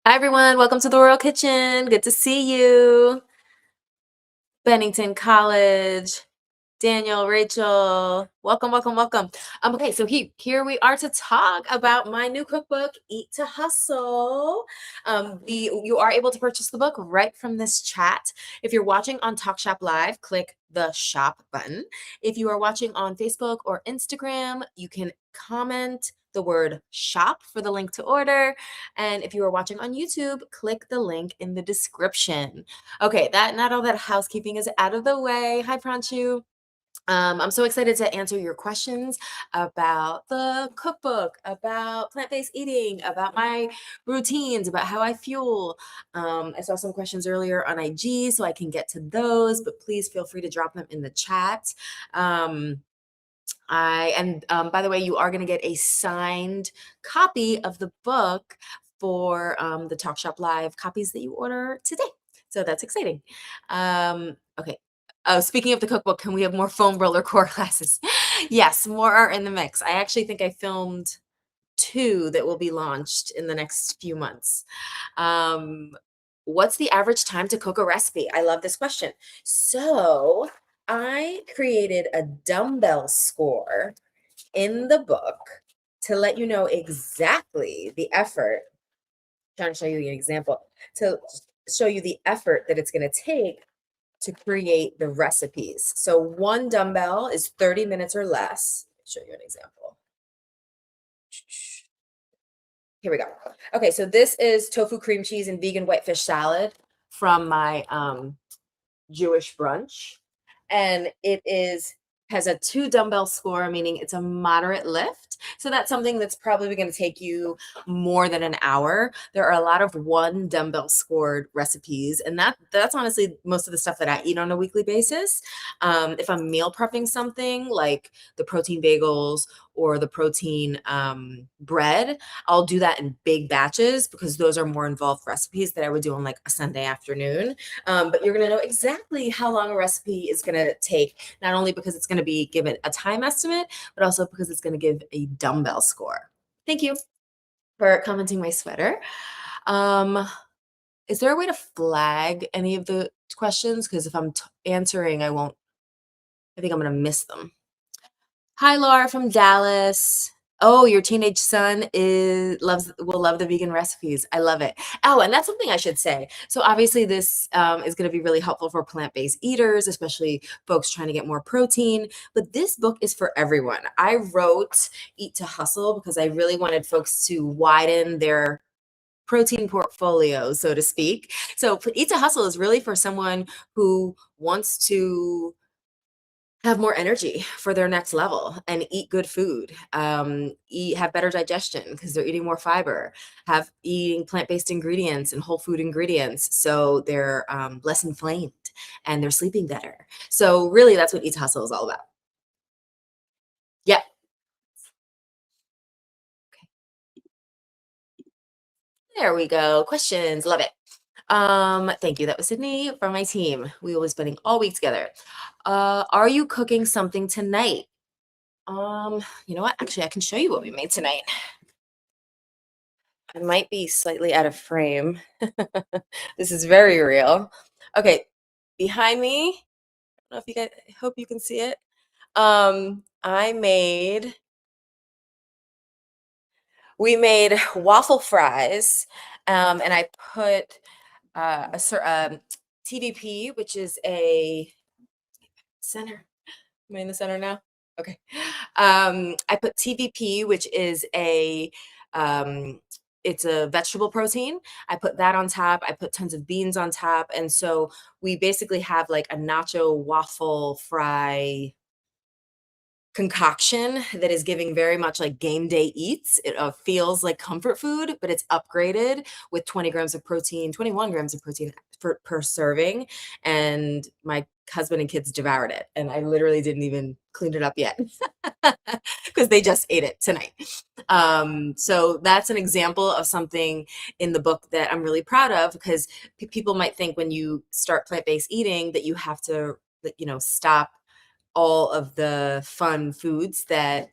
Hi, everyone. Welcome to the Royal Kitchen. Good to see you. Bennington College, Daniel, Rachel. Welcome, welcome, welcome. Okay, so here we are to talk about my new cookbook, Eat to Hustle. You are able to purchase the book right from this chat. If you're watching on Talk Shop Live, click the shop button. If you are watching on Facebook or Instagram, you can comment the word shop for the link to order. And if you are watching on YouTube, click the link in the description. Okay, that not all that housekeeping is out of the way. Hi, Pranchu. I'm so excited to answer your questions about the cookbook, about plant-based eating, about my routines, about how I fuel. I saw some questions earlier on IG, so I can get to those, but please feel free to drop them in the chat. By the way, you are going to get a signed copy of the book for the Talk Shop Live copies that you order today. So that's exciting. Okay. Oh, speaking of the cookbook, can we have more foam roller core classes? Yes, more are in the mix. I actually think I filmed 2 that will be launched in the next few months. Um, what's the average time to cook a recipe? I love this question. So I created a dumbbell score in the book to let you know exactly the effort. Trying to show you an example to show you the effort that it's going to take to create the recipes. So one dumbbell is 30 minutes or less. Show you an example. Here we go. Okay, so this is tofu cream cheese and vegan whitefish salad from my Jewish brunch. And it has a 2 dumbbell score, meaning it's a moderate lift. So that's something that's probably going to take you more than an hour. There are a lot of 1 dumbbell scored recipes, and that's honestly most of the stuff that I eat on a weekly basis. If I'm meal prepping something like the protein bagels or the protein bread, I'll do that in big batches because those are more involved recipes that I would do on like a Sunday afternoon. But you're going to know exactly how long a recipe is going to take, not only because it's going to be given a time estimate, but also because it's going to give a dumbbell score. Thank you for commenting my sweater. Is there a way to flag any of the questions? Because if I'm answering, I think I'm going to miss them. Hi, Laura from Dallas. Oh, your teenage son will love the vegan recipes. I love it. Oh, and that's something I should say. So obviously this is going to be really helpful for plant-based eaters, especially folks trying to get more protein. But this book is for everyone. I wrote Eat to Hustle because I really wanted folks to widen their protein portfolio, so to speak. So Eat to Hustle is really for someone who wants to have more energy for their next level and eat good food, have better digestion because they're eating more fiber, eating plant-based ingredients and whole food ingredients, so they're less inflamed and they're sleeping better. So really that's what Eat to Hustle is all about. Yep. There we go. Questions. Love it. Thank you. That was Sydney from my team. We will be spending all week together. Are you cooking something tonight? You know what? Actually, I can show you what we made tonight. I might be slightly out of frame. This is very real. Okay, behind me, I don't know if you guys, I hope you can see it. We made waffle fries, and I put TVP, which is a center. Am I in the center now? Okay. I put TVP, which is um, it's a vegetable protein. I put that on top. I put tons of beans on top. And so we basically have like a nacho waffle fry concoction that is giving very much like game day eats. It feels like comfort food, but it's upgraded with 20 grams of protein, 21 grams of protein per serving. And my husband and kids devoured it. And I literally didn't even clean it up yet because they just ate it tonight. So that's an example of something in the book that I'm really proud of because people might think when you start plant-based eating that you have to, stop all of the fun foods that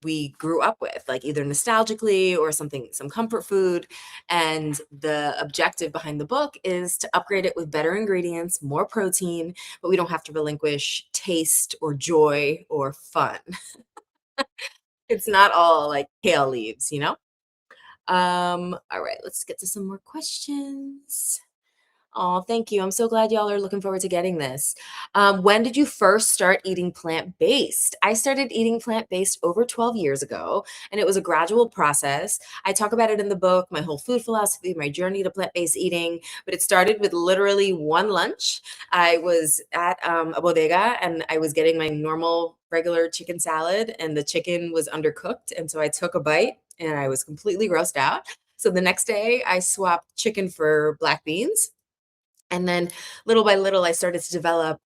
we grew up with, like either nostalgically or something, some comfort food. And the objective behind the book is to upgrade it with better ingredients, more protein, but we don't have to relinquish taste or joy or fun. It's not all like kale leaves, you know? All right, let's get to some more questions. Oh, thank you. I'm so glad y'all are looking forward to getting this. When did you first start eating plant based? I started eating plant based over 12 years ago, and it was a gradual process. I talk about it in the book, my whole food philosophy, my journey to plant based eating, but it started with literally one lunch. I was at a bodega and I was getting my normal, regular chicken salad, and the chicken was undercooked. And so I took a bite and I was completely grossed out. So the next day, I swapped chicken for black beans, and then little by little, I started to develop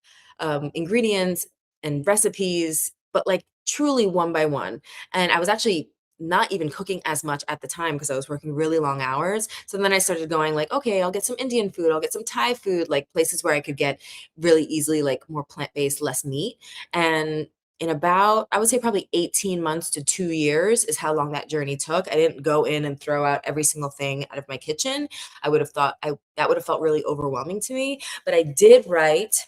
ingredients and recipes, but like truly one by one. And I was actually not even cooking as much at the time because I was working really long hours. So then I started going like, okay, I'll get some Indian food, I'll get some Thai food, like places where I could get really easily like more plant-based, less meat. And in about, I would say probably 18 months to 2 years is how long that journey took. I didn't go in and throw out every single thing out of my kitchen. I would have thought that would have felt really overwhelming to me. But I did write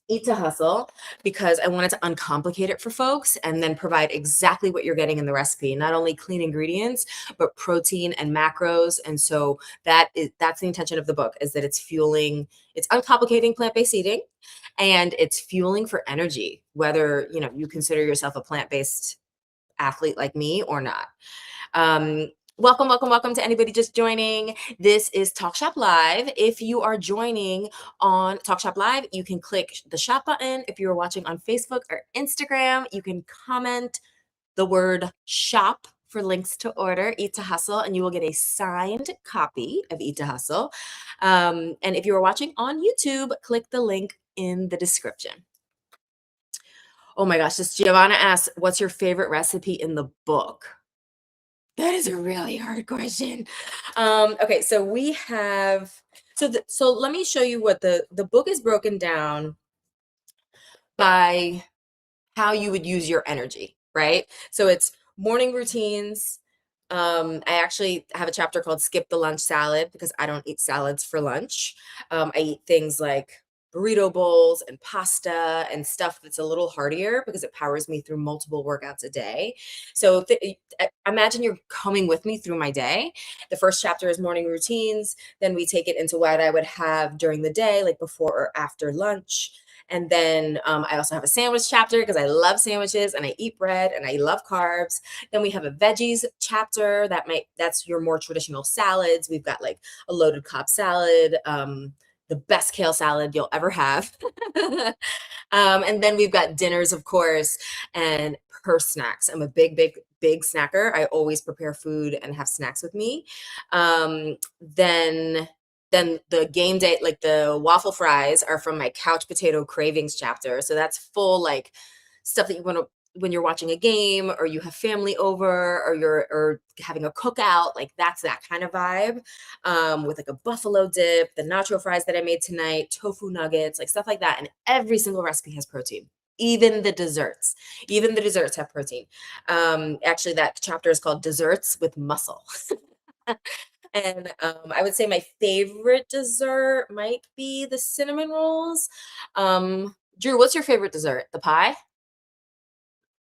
Eat to Hustle because I wanted to uncomplicate it for folks and then provide exactly what you're getting in the recipe, not only clean ingredients, but protein and macros. And so that's the intention of the book, is that it's uncomplicating plant-based eating, and it's fueling for energy, whether, you consider yourself a plant-based athlete like me or not. Welcome, welcome, welcome to anybody just joining. This is Talk Shop Live. If you are joining on Talk Shop Live, you can click the shop button. If you're watching on Facebook or Instagram, you can comment the word shop for links to order Eat to Hustle, and you will get a signed copy of Eat to Hustle. And if you are watching on YouTube, click the link in the description. Oh my gosh, this Giovanna asks, what's your favorite recipe in the book? That is a really hard question. Okay, so we have so let me show you what the book is broken down by how you would use your energy, right? So it's morning routines. I actually have a chapter called Skip the Lunch Salad because I don't eat salads for lunch. I eat things like burrito bowls and pasta and stuff that's a little heartier because it powers me through multiple workouts a day. So imagine you're coming with me through my day. The first chapter is morning routines. Then we take it into what I would have during the day, like before or after lunch. And then I also have a sandwich chapter because I love sandwiches and I eat bread and I love carbs. Then we have a veggies chapter that's your more traditional salads. We've got like a loaded Cobb salad, the best kale salad you'll ever have. And then we've got dinners, of course, and snacks. I'm a big, big, big snacker. I always prepare food and have snacks with me. Then the game day, like the waffle fries, are from my couch potato cravings chapter. So that's full like stuff that you want to when you're watching a game or you have family over or you're having a cookout, like that's that kind of vibe. With like a buffalo dip, the nacho fries that I made tonight, tofu nuggets, like stuff like that. And every single recipe has protein. Even the desserts have protein. Actually, that chapter is called Desserts with Muscle. And I would say my favorite dessert might be the cinnamon rolls. Drew, what's your favorite dessert? The pie?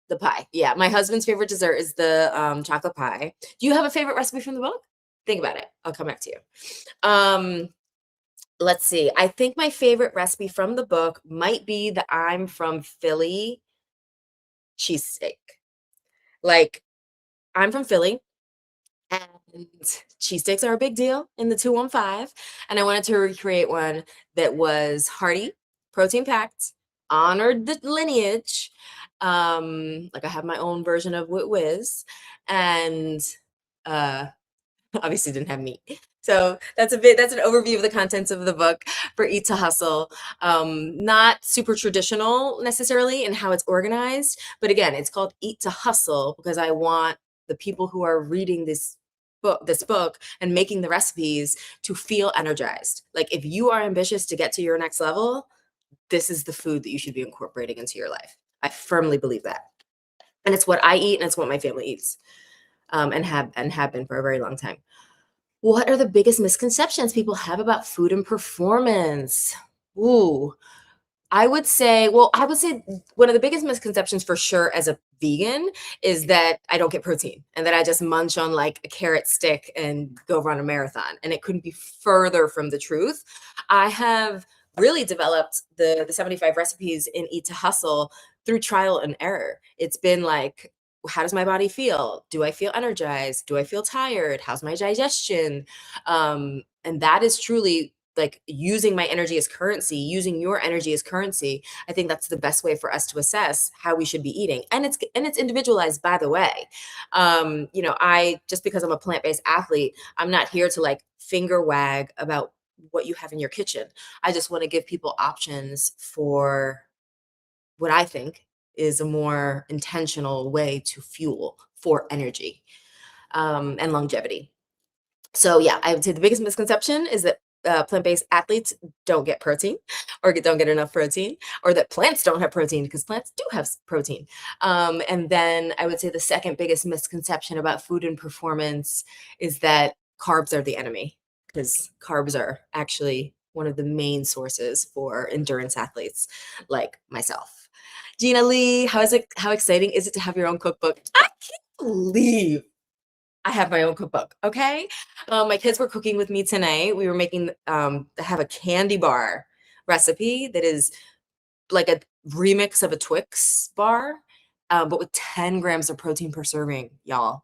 The pie. Yeah, my husband's favorite dessert is the chocolate pie. Do you have a favorite recipe from the book? Think about it. I'll come back to you. Let's see. I think my favorite recipe from the book might be the I'm from Philly cheesesteak. Like, I'm from Philly. And cheesesteaks are a big deal in the 215. And I wanted to recreate one that was hearty, protein packed, honored the lineage. Like I have my own version of Wit Whiz, and uh, obviously didn't have meat. So that's an overview of the contents of the book for Eat to Hustle. Not super traditional necessarily in how it's organized, but again, it's called Eat to Hustle because I want the people who are reading this book and making the recipes to feel energized. Like if you are ambitious to get to your next level, this is the food that you should be incorporating into your life. I firmly believe that. and it's what I eat and it's what my family eats, and have been for a very long time. What are the biggest misconceptions people have about food and performance? Ooh, I would say one of the biggest misconceptions for sure as a vegan is that I don't get protein and that I just munch on like a carrot stick and go run a marathon. And it couldn't be further from the truth. I have really developed the 75 recipes in Eat to Hustle through trial and error. It's been like, how does my body feel? Do I feel energized? Do I feel tired? How's my digestion? And that is truly like using my energy as currency, using your energy as currency. I think that's the best way for us to assess how we should be eating. And it's individualized, by the way. I just because I'm a plant-based athlete, I'm not here to like finger wag about what you have in your kitchen. I just want to give people options for what I think is a more intentional way to fuel for energy, and longevity. So yeah, I would say the biggest misconception is that plant-based athletes don't get protein or don't get enough protein, or that plants don't have protein because plants do have protein. And then I would say the second biggest misconception about food and performance is that carbs are the enemy, because carbs are actually one of the main sources for endurance athletes like myself. Gina Lee, how exciting is it to have your own cookbook? I can't believe I have my own cookbook, okay? My kids were cooking with me tonight. We were making, I have a candy bar recipe that is like a remix of a Twix bar, but with 10 grams of protein per serving, y'all.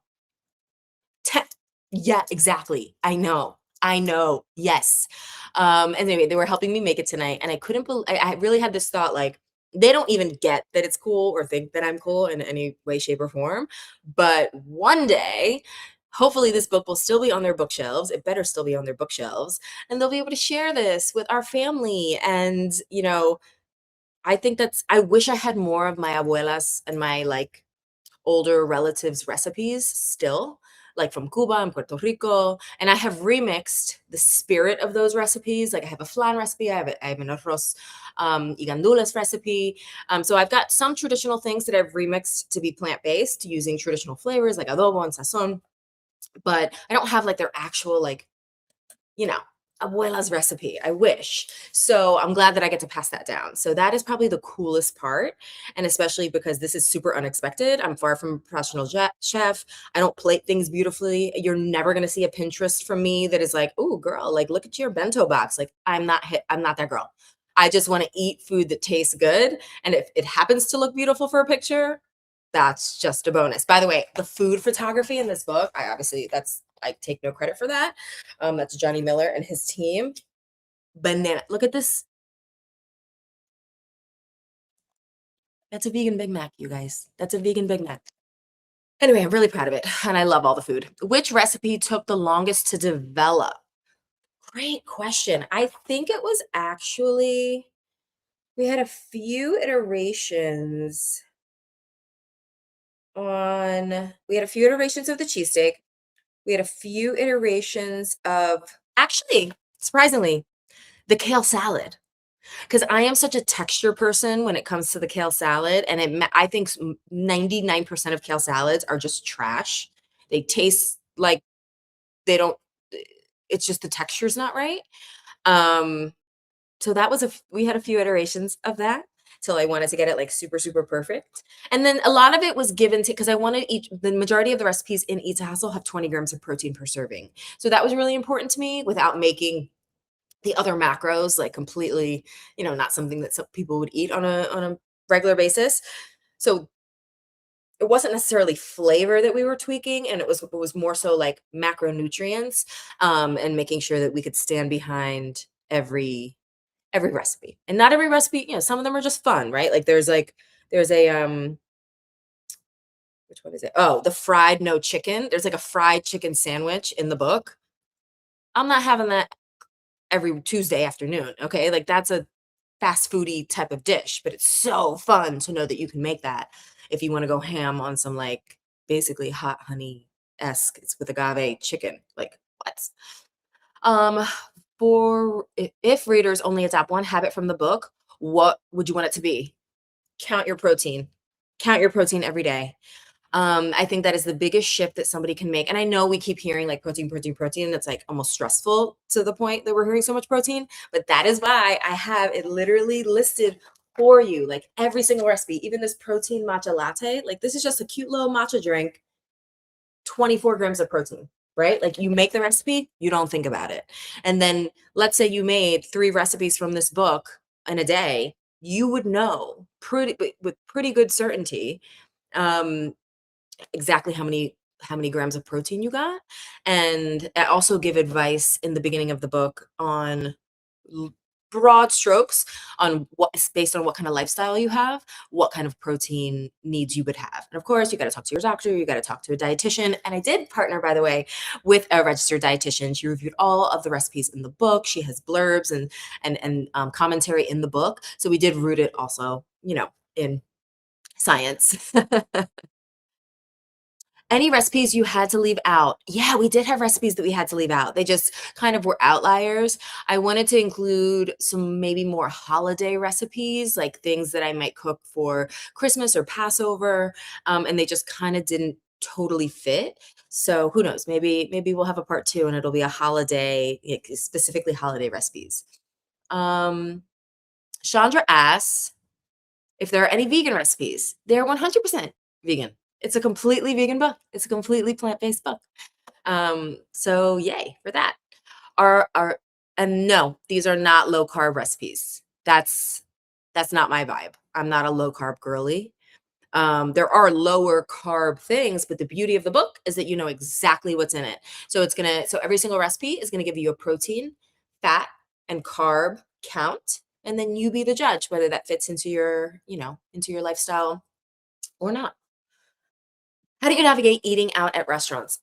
10, yeah, exactly. I know, yes. And anyway, they were helping me make it tonight, and I couldn't bel I really had this thought, like, they don't even get that it's cool or think that I'm cool in any way, shape, or form, but one day, hopefully, this book will still be on their bookshelves. It better still be on their bookshelves, and they'll be able to share this with our family, and, I think I wish I had more of my abuelas and my, like, older relatives' recipes still, like from Cuba and Puerto Rico. And I have remixed the spirit of those recipes. Like I have a flan recipe, I have an arroz y gandules recipe. So I've got some traditional things that I've remixed to be plant-based using traditional flavors like adobo and sazon, but I don't have like their actual like you know, abuela's recipe. I wish. So I'm glad that I get to pass that down. So that is probably the coolest part. And especially because this is super unexpected. I'm far from a professional chef. I don't plate things beautifully. You're never going to see a Pinterest from me that is like, oh, girl, like, look at your bento box. Like, I'm not that girl. I just want to eat food that tastes good. And if it happens to look beautiful for a picture, that's just a bonus. By the way, the food photography in this book, I take no credit for that. That's Johnny Miller and his team. Banana. Look at this. That's a vegan Big Mac, you guys. That's a vegan Big Mac. Anyway, I'm really proud of it, and I love all the food. Which recipe took the longest to develop? Great question. I think it was actually we had a few iterations we had a few iterations of the cheesesteak. We had a few iterations of actually, surprisingly, the kale salad. Because I am such a texture person when it comes to the kale salad, and I think 99% of kale salads are just trash. They taste like they don't. It's just the texture's not right. Um, so that was we had a few iterations of that till I wanted to get it like super super perfect, and then a lot of it was given to because I wanted the majority of the recipes in Eat to Hustle have 20 grams of protein per serving. So that was really important to me without making the other macros like completely not something that some people would eat on a regular basis. So it wasn't necessarily flavor that we were tweaking, and it was more so like macronutrients, and making sure that we could stand behind every recipe. And not every recipe, some of them are just fun, right? There's a which one is it? Oh, the fried no chicken. There's like a fried chicken sandwich in the book. I'm not having that every Tuesday afternoon, okay? Like that's a fast foody type of dish, but it's so fun to know that you can make that if you want to go ham on some like basically hot honey esque. It's with agave chicken. Like what? Um, for if readers only adopt one habit from the book, what would you want it to be? Count your protein. Count your protein every day. I think that is the biggest shift that somebody can make. And I know we keep hearing like protein, protein, protein. That's like almost stressful to the point that we're hearing so much protein. But that is why I have it literally listed for you, like every single recipe, even this protein matcha latte. Like this is just a cute little matcha drink, 24 grams of protein, right? Like you make the recipe, you don't think about it. And then let's say you made 3 recipes from this book in a day, you would know with pretty good certainty um exactly how many grams of protein you got. And I also give advice in the beginning of the book on l- broad strokes on what based on what kind of lifestyle you have, what kind of protein needs you would have. And of course, you got to talk to your doctor, you got to talk to a dietitian. And I did partner, by the way, with a registered dietitian. She reviewed all of the recipes in the book. She has blurbs and commentary in the book. So we did root it also, in science. Any recipes you had to leave out? Yeah, we did have recipes that we had to leave out. They just kind of were outliers. I wanted to include some maybe more holiday recipes, like things that I might cook for Christmas or Passover, and they just kind of didn't totally fit. So who knows? Maybe we'll have a part two, and it'll be a holiday, like, specifically holiday recipes. Um, Chandra asks, if there are any vegan recipes, they're 100% vegan. It's a completely vegan book. It's a completely plant-based book. So yay for that. Are and no, these are not low carb recipes. That's not my vibe. I'm not a low carb girly. There are lower carb things, but the beauty of the book is that you know exactly what's in it. So every single recipe is gonna give you a protein, fat, and carb count, and then you be the judge whether that fits into your lifestyle or not. How do you navigate eating out at restaurants?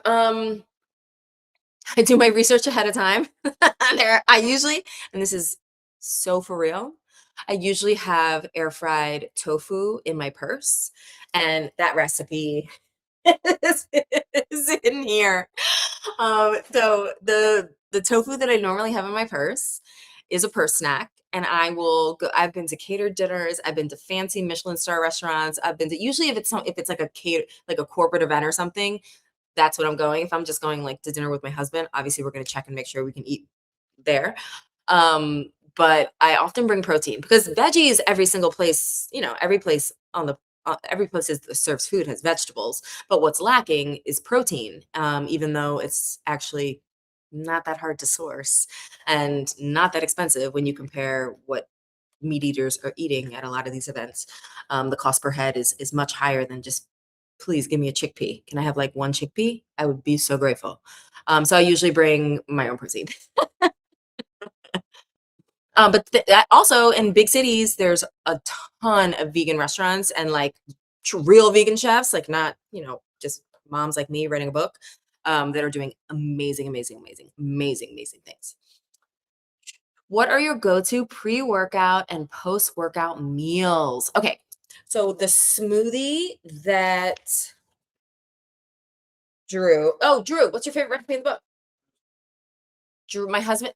um, I do my research ahead of time. I usually, and this is so for real, I usually have air fried tofu in my purse, and that recipe is in here. So the tofu that I normally have in my purse is a purse snack. And I will go. I've been to catered dinners. I've been to fancy Michelin star restaurants. I've been to usually if it's like a like a corporate event or something, that's what I'm going. If I'm just going like to dinner with my husband, obviously we're going to check and make sure we can eat there. But I often bring protein because veggies, every single place, every place every place that serves food has vegetables. But what's lacking is protein, even though it's actually not that hard to source and not that expensive when you compare what meat eaters are eating at a lot of these events. The cost per head is much higher than just, please give me a chickpea. Can I have like one chickpea? I would be so grateful. So I usually bring my own protein. But also in big cities, there's a ton of vegan restaurants and like real vegan chefs, like not, just moms like me writing a book, that are doing amazing, amazing, amazing, amazing, amazing things. What are your go-to pre-workout and post-workout meals? Okay, so the smoothie that Drew, what's your favorite recipe in the book? Drew, my husband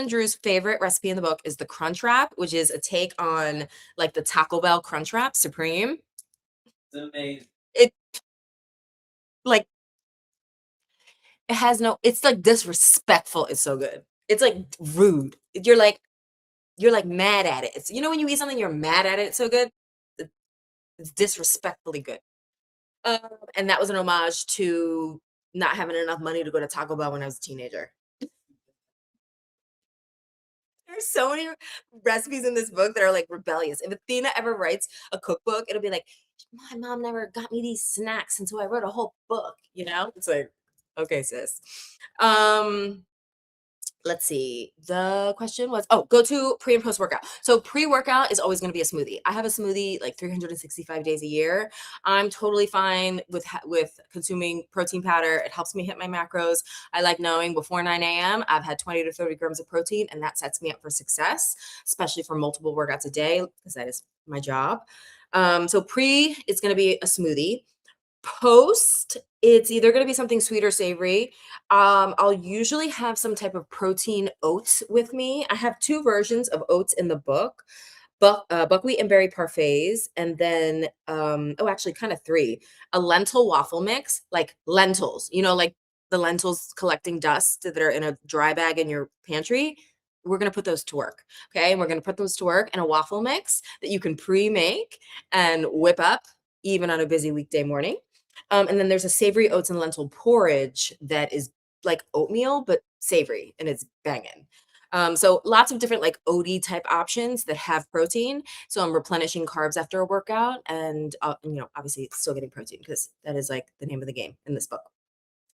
Drew's favorite recipe in the book is the Crunch Wrap, which is a take on like the Taco Bell Crunch Wrap Supreme. It's amazing. It like it has no. It's like disrespectful. It's so good. It's like rude. You're like mad at it. It's when you eat something you're mad at it. It's so good. It- It's disrespectfully good. Um, and that was an homage to not having enough money to go to Taco Bell when I was a teenager. There's so many recipes in this book that are like rebellious. If Athena ever writes a cookbook, it'll be like, my mom never got me these snacks, and so I wrote a whole book, It's like, okay, sis. Um, let's see. The question was, go to pre and post workout. So pre-workout is always going to be a smoothie. I have a smoothie like 365 days a year. I'm totally fine with consuming protein powder. It helps me hit my macros. I like knowing before 9 a.m. I've had 20 to 30 grams of protein, and that sets me up for success, especially for multiple workouts a day because that is my job. So pre, it's going to be a smoothie. Post, it's either going to be something sweet or savory. I'll usually have some type of protein oats with me. I have two versions of oats in the book, buckwheat and berry parfaits, and then oh, actually, kind of three: a lentil waffle mix, like lentils, like the lentils collecting dust that are in a dry bag in your pantry. We're gonna put those to work, okay? And we're gonna put those to work in a waffle mix that you can pre-make and whip up even on a busy weekday morning. And then there's a savory oats and lentil porridge that is like oatmeal but savory, and it's banging. So lots of different like OD type options that have protein. So I'm replenishing carbs after a workout, and obviously still getting protein because that is like the name of the game in this book.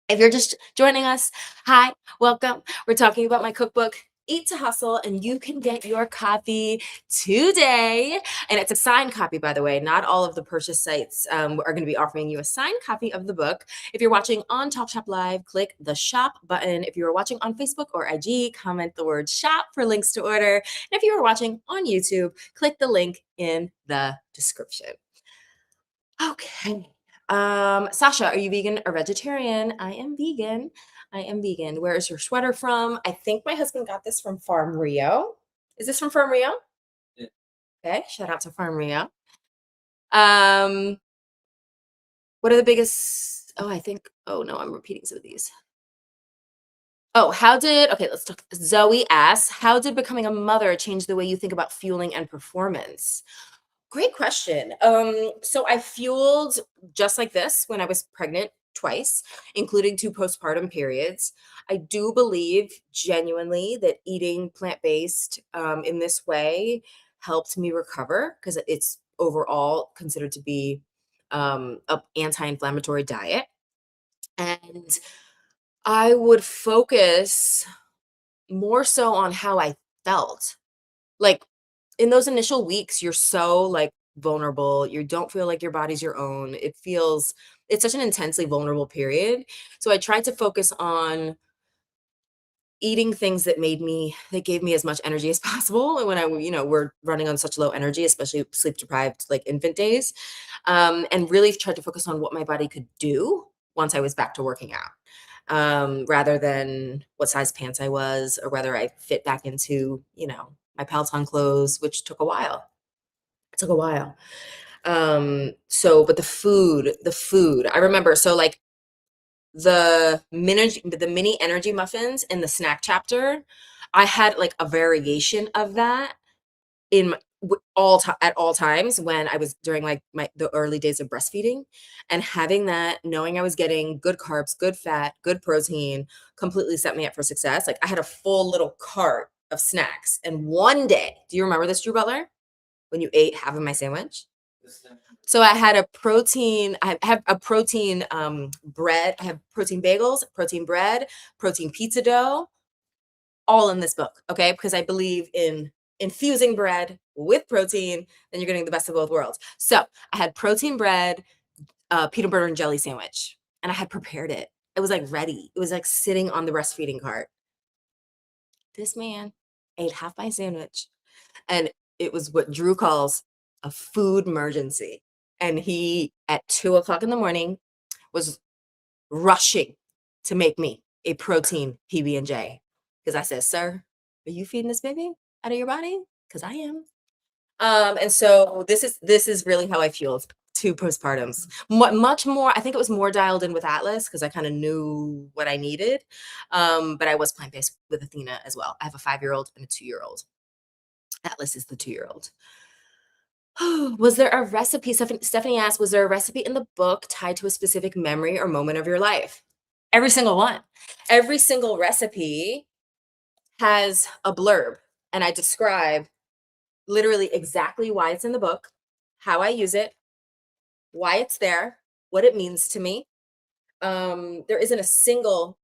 If you're just joining us, hi, welcome. We're talking about my cookbook, Eat to Hustle, and you can get your copy today. And it's a signed copy, by the way. Not all of the purchase sites are going to be offering you a signed copy of the book. If you're watching on Top Shop Live, click the shop button. If you're watching on Facebook or IG, comment the word shop for links to order. And if you are watching on YouTube, click the link in the description. Okay. Sasha, are you vegan or vegetarian? I am vegan. I am vegan. Where is your sweater from? I think my husband got this from Farm Rio. Is this from Farm Rio? Yeah. Okay. Shout out to Farm Rio. Um, what are the biggest? Oh no, I'm repeating some of these. Oh, okay, let's talk. Zoe asks, how did becoming a mother change the way you think about fueling and performance? Great question. So I fueled just like this when I was pregnant twice, including two postpartum periods. I do believe genuinely that eating plant-based in this way helped me recover because it's overall considered to be a anti-inflammatory diet. And I would focus more so on how I felt. Like in those initial weeks, you're so like vulnerable. You don't feel like your body's your own. It's such an intensely vulnerable period. So I tried to focus on eating things that gave me as much energy as possible. And when we're running on such low energy, especially sleep deprived, like infant days, and really tried to focus on what my body could do once I was back to working out. Rather than what size pants I was or whether I fit back into, my Peloton clothes, which took a while. It took a while. But the food, I remember. So like the mini energy muffins in the snack chapter, I had like a variation of that in at all times when I was during like the early days of breastfeeding, and having that, knowing I was getting good carbs, good fat, good protein, completely set me up for success. Like I had a full little cart of snacks, and one day, do you remember this, Drew Butler, when you ate half of my sandwich? So I have a protein bread. I have protein bagels, protein bread, protein pizza dough, all in this book, okay? Because I believe in infusing bread with protein, then you're getting the best of both worlds. So I had protein bread, peanut butter and jelly sandwich, and I had prepared it. It was like ready. It was like sitting on the breastfeeding cart. This man ate half my sandwich, and it was what Drew calls a food emergency. And he, at 2 o'clock in the morning, was rushing to make me a protein PB&J. Because I said, sir, are you feeding this baby out of your body? Because I am. And so this is really how I fueled two postpartums. Much more, I think it was more dialed in with Atlas because I kind of knew what I needed. But I was plant-based with Athena as well. I have a 5-year-old and a 2-year-old. Atlas is the 2-year-old. Was there a recipe? Stephanie asked, was there a recipe in the book tied to a specific memory or moment of your life? Every single one. Every single recipe has a blurb, and I describe literally exactly why it's in the book, how I use it, why it's there, what it means to me. There isn't a single,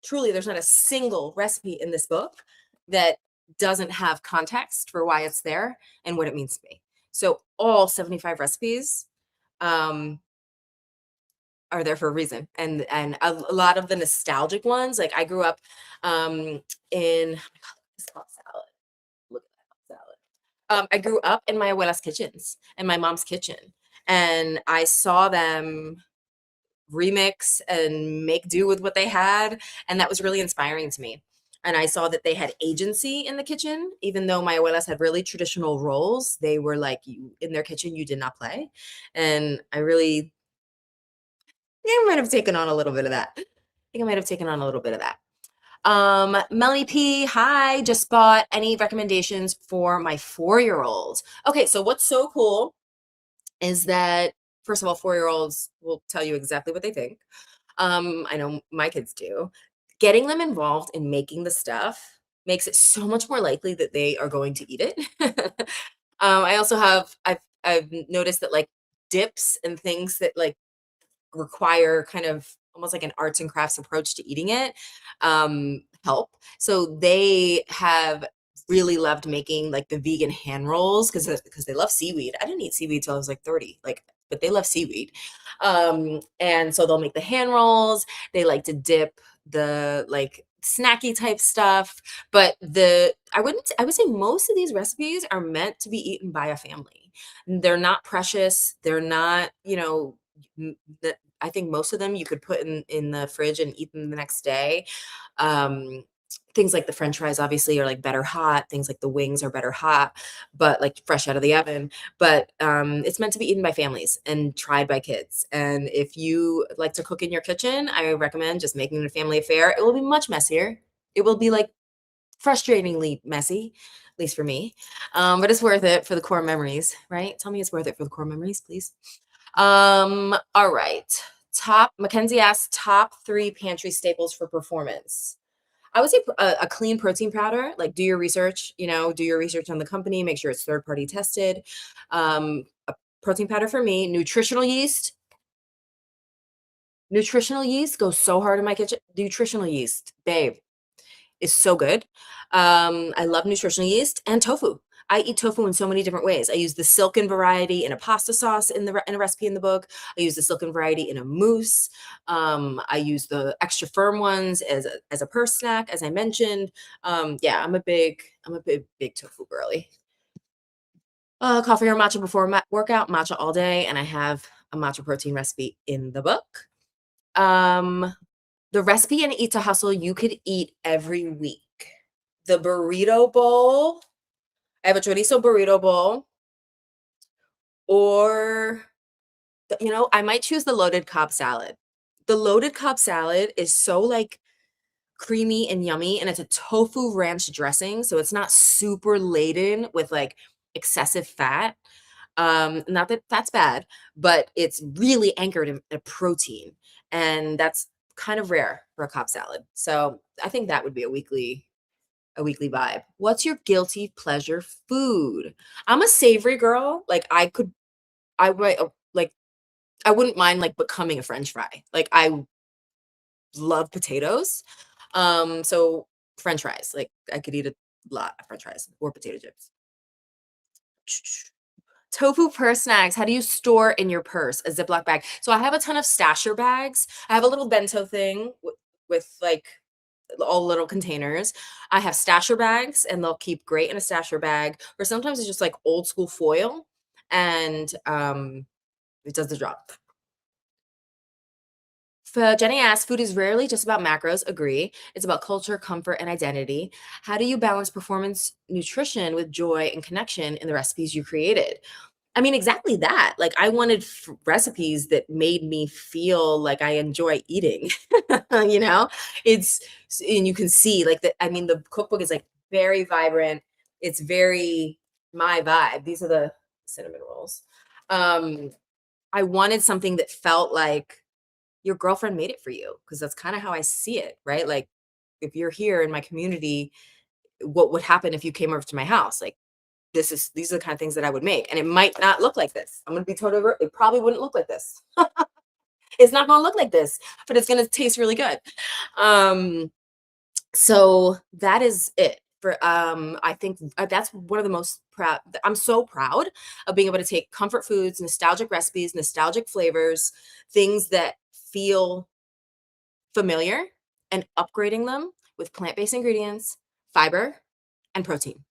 truly, there's not a single recipe in this book that doesn't have context for why it's there and what it means to me. So all 75 recipes are there for a reason. And a lot of the nostalgic ones, like I grew up in, oh my God, it's called salad. Look at that salad. I grew up in my abuela's kitchens and my mom's kitchen, and I saw them remix and make do with what they had, and that was really inspiring to me. and I saw that they had agency in the kitchen. Even though my abuelas had really traditional roles, they were like, you in their kitchen, you did not play. And I really, yeah, I might have taken on a little bit of that. I think I might have taken on a little bit of that. Melanie P, hi, just bought any recommendations for my 4-year-old. Okay, so what's so cool is that, first of all, 4-year-olds will tell you exactly what they think. I know my kids do. Getting them involved in making the stuff makes it so much more likely that they are going to eat it. I also have I've noticed that, like, dips and things that, like, require kind of almost like an arts and crafts approach to eating it, help. So they have really loved making, like, the vegan hand rolls because they love seaweed. I didn't eat seaweed till I was like 30, like, but they love seaweed. And so they'll make the hand rolls. They like to dip the, like, snacky type stuff, but I would say most of these recipes are meant to be eaten by a family. They're not precious. They're not, m- I think most of them you could put in the fridge and eat them the next day. Um, Things like the French fries obviously are, like, better hot. Things like the wings are better hot, but, like, fresh out of the oven. But it's meant to be eaten by families and tried by kids. And if you like to cook in your kitchen, I recommend just making it a family affair. It will be much messier. It will be, like, frustratingly messy, at least for me. But it's worth it for the core memories, right? Tell me it's worth it for the core memories, please. All right. Mackenzie asks top 3 pantry staples for performance. I would say a clean protein powder. Like, do your research, do your research on the company, make sure it's third party tested. A protein powder for me, nutritional yeast goes so hard in my kitchen. Nutritional yeast, babe, is so good. I love nutritional yeast and tofu. I eat tofu in so many different ways. I use the silken variety in a pasta sauce in a recipe in the book. I use the silken variety in a mousse. I use the extra firm ones as a purse snack, as I mentioned. Yeah, I'm a big tofu girly. Coffee or matcha before workout, matcha all day, and I have a matcha protein recipe in the book. Um, the recipe in Eat to Hustle you could eat every week. The burrito bowl. I have a chorizo burrito bowl, or I might choose the loaded Cobb salad. The loaded Cobb salad is so, like, creamy and yummy, and it's a tofu ranch dressing, so it's not super laden with, like, excessive fat. Not that that's bad, but it's really anchored in a protein, and that's kind of rare for a Cobb salad. So I think that would be a weekly vibe. What's your guilty pleasure food? I'm a savory girl. Like, I would, like, I wouldn't mind, like, becoming a French fry. Like, I love potatoes. So French fries, like, I could eat a lot of French fries or potato chips. Tofu purse snacks. How do you store in your purse? A Ziploc bag. So I have a ton of stasher bags. I have a little bento thing with, like, all little containers. I have stasher bags, and they'll keep great in a stasher bag. Or sometimes it's just, like, old school foil, and it does the job. Jenny asks, food is rarely just about macros. Agree. It's about culture, comfort, and identity. How do you balance performance nutrition with joy and connection in the recipes you created? I mean, exactly that. Like, I wanted recipes that made me feel like I enjoy eating. you know, and you can see, like, I mean, the cookbook is, like, very vibrant. It's very my vibe. These are the cinnamon rolls. Um, I wanted something that felt like your girlfriend made it for you, because that's kind of how I see it, right? Like, if you're here in my community, what would happen if you came over to my house? Like, these are the kind of things that I would make, and it might not look like this. I'm gonna be totally. It probably wouldn't look like this. It's not gonna look like this, but it's gonna taste really good. Um, so that is it for. I think that's one of the most proud. I'm so proud of being able to take comfort foods, nostalgic recipes, nostalgic flavors, things that feel familiar, and upgrading them with plant-based ingredients, fiber, and protein.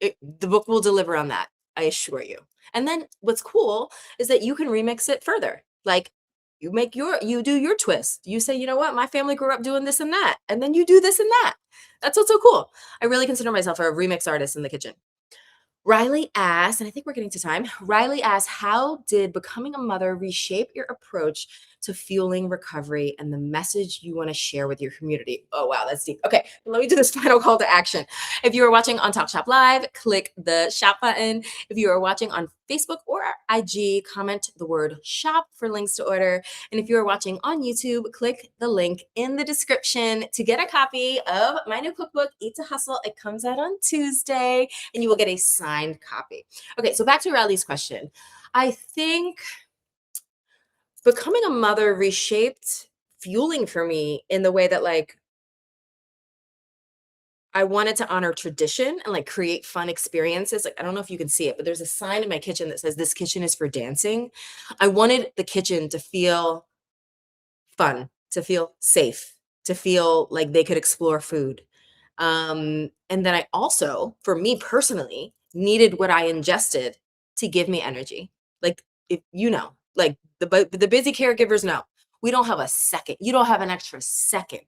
The book will deliver on that, I assure you. And then what's cool is that you can remix it further. Like, you do your twist. You say, you know what, my family grew up doing this and that, and then you do this and that. That's what's so cool. I really consider myself a remix artist in the kitchen. Riley asks, and I think we're getting to time. Riley asks, how did becoming a mother reshape your approach to fueling recovery and the message you want to share with your community? Oh, wow, that's deep. Okay, let me do this final call to action. If you are watching on Talk Shop Live, click the shop button. If you are watching on Facebook or IG, comment the word shop for links to order. And if you are watching on YouTube, click the link in the description to get a copy of my new cookbook, Eat to Hustle. It comes out on Tuesday, and you will get a signed copy. Okay, so back to Riley's question. I think becoming a mother reshaped fueling for me in the way that like I wanted to honor tradition and like create fun experiences. Like I don't know if you can see it, but there's a sign in my kitchen that says this kitchen is for dancing. I wanted the kitchen to feel fun, to feel safe, to feel like they could explore food. And then I also, for me personally, needed what I ingested to give me energy. Like if you know, like the busy caregivers know, we don't have a second. You don't have an extra second.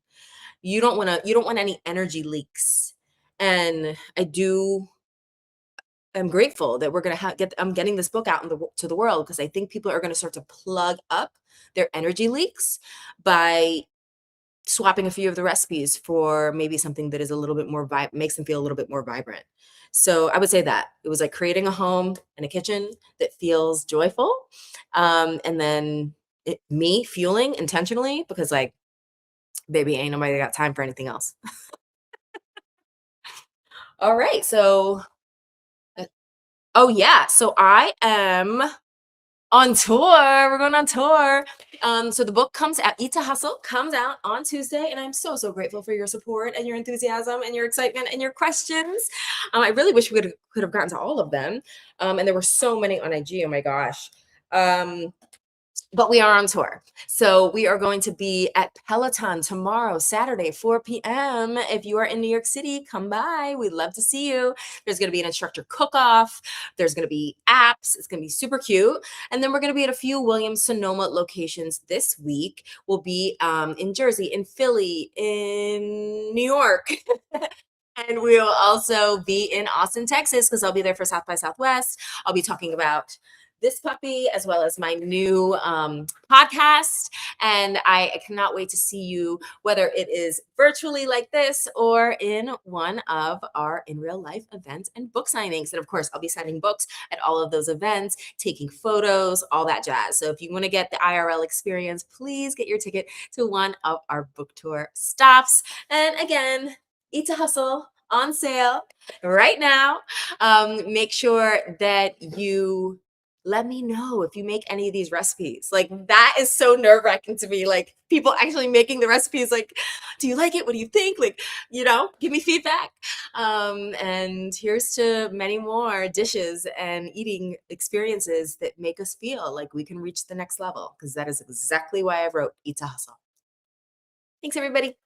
You don't want any energy leaks. And I'm grateful that we're going to get I'm getting this book out to the world because I think people are going to start to plug up their energy leaks by swapping a few of the recipes for maybe something that is a little bit more makes them feel a little bit more vibrant. So I would say that it was like creating a home and a kitchen that feels joyful, and then me fueling intentionally because like baby ain't nobody got time for anything else. All right, so oh yeah, so I am on tour. We're going on tour. So the book comes out, Eat to Hustle comes out on Tuesday, and I'm so, so grateful for your support and your enthusiasm and your excitement and your questions. I really wish we could have gotten to all of them. And there were so many on IG. Oh my gosh. But we are on tour. So we are going to be at Peloton tomorrow, Saturday, 4 p.m. If you are in New York City, come by. We'd love to see you. There's going to be an instructor cook-off. There's going to be apps. It's going to be super cute. And then we're going to be at a few Williams-Sonoma locations this week. We'll be in Jersey, in Philly, in New York. And we'll also be in Austin, Texas, because I'll be there for South by Southwest. I'll be talking about this puppy as well as my new podcast. And I cannot wait to see you, whether it is virtually like this or in one of our in real life events and book signings. And of course, I'll be signing books at all of those events, taking photos, all that jazz. So if you want to get the IRL experience, please get your ticket to one of our book tour stops. And again, Eat to Hustle on sale right now. Make sure that you let me know if you make any of these recipes. Like that is so nerve-wracking to me. Like people actually making the recipes, like, do you like it? What do you think? Like, give me feedback. And here's to many more dishes and eating experiences that make us feel like we can reach the next level. Because that is exactly why I wrote Eat to Hustle. Thanks, everybody.